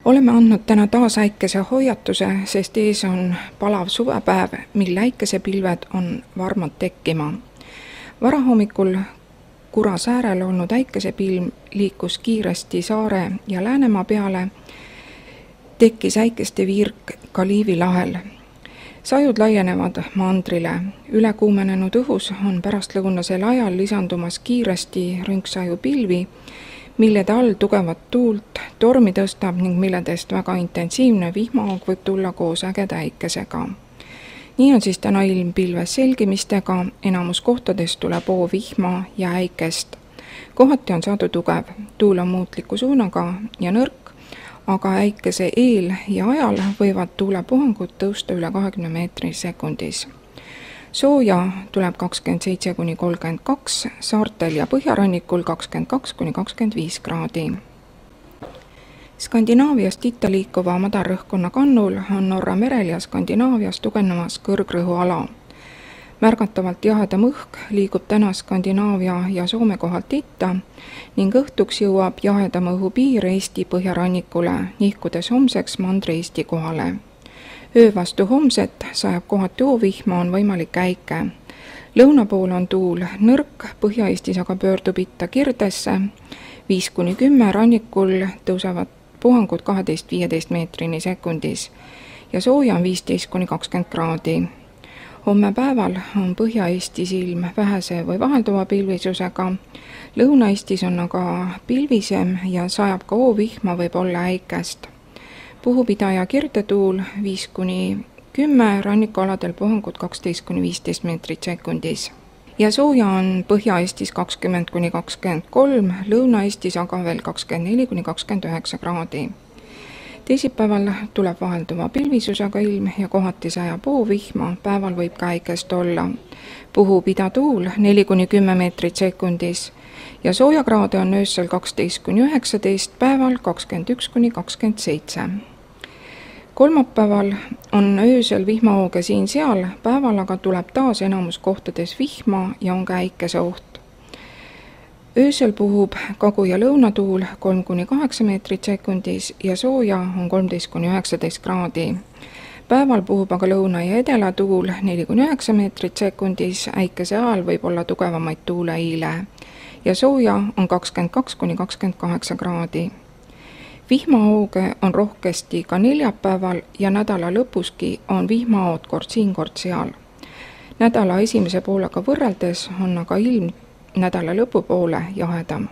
Oleme andnud täna taas äikese hoiatuse, sest ees on palav suvepäev, mil äikesepilved on varmad tekkima. Varahommikul Kuras äärel olnud äikesepilv liikus kiiresti Saare ja Läänemaa peale, tekkis äikeste virk ka Liivi lahel. Sajud laienevad mandrile. Ülekuumenenud õhus on pärastlõunasel ajal lisandumas kiiresti rünksaju pilvi, millede all tugevat tuult tormi tõstab ning milledest väga intensiivne vihmahoog võib tulla koos ägeda äikesega. Nii on siis täna ilm pilves selgimistega, enamus kohtades tuleb vihma ja äikest. Kohati on sadu tugev, tuul on muutliku suunaga ja nõrk, aga äikese eel ja ajal võivad tuulepuhangud tõusta üle 20 meetri sekundis. Sooja tuleb 27–32, saartel ja põhjarannikul 22–25 kraadi. Skandinaaviast itta liikuva madarrõhkkonna kannul on Norra merel ja Skandinaavias tugevnemas kõrgrõhuala. Märgatavalt jahedam õhk liigub täna Skandinaavia ja Soome kohalt itta ning õhtuks jõuab jahedam õhupiir Eesti põhjarannikule, nihkudes homseks Mandri-Eesti kohale. Öö vastu homset sajab kohati vihma, on võimalik äike. Lõuna pool on tuul nõrk, Põhja-Eestis aga pöördub itta kirdesse, 5–10 rannikul tõusevad puhangud 12–15 meetrini sekundis ja sooja on 15–20 kraadi. Homme päeval on Põhja-Eestis ilm vähese või vahelduva pilvisusega, Lõuna-Eestis on aga pilvisem ja sajab ka vihma, võib olla äikest. Puhupidaja kirdetuul 5–10, rannikualadel puhangud 12–15 meetrit sekundis. Ja sooja on Põhja-Eestis 20–23, Lõuna-Eestis aga veel 24–29 kraadi. Teisipäeval tuleb vahelduva pilvisusega ilm ja kohati sajab vihma, päeval võib ka äikest olla. Puhub idatuul 4–10 meetrit sekundis ja soojakraade on öösel 12–19, päeval 21–27. Kolmapäeval on öösel vihmahooge siin-seal, päeval aga tuleb taas enamus kohtades vihma ja on ka äikese oht. Öösel puhub kagu- ja lõunatuul 3–8 meetrit sekundis ja sooja on 13–19 kraadi. Päeval puhub aga lõuna- ja edelatuul 4–9 meetrit sekundis, äikese ajal võib olla tugevamaid tuuleiile ja sooja on 22–28 kraadi. Vihmahooge on rohkesti ka neljapäeval ja nädala lõpuski on vihmahood kord siin, kord seal. Nädala esimese poolega võrreldes on aga ilm nädala lõpupoole jahedam.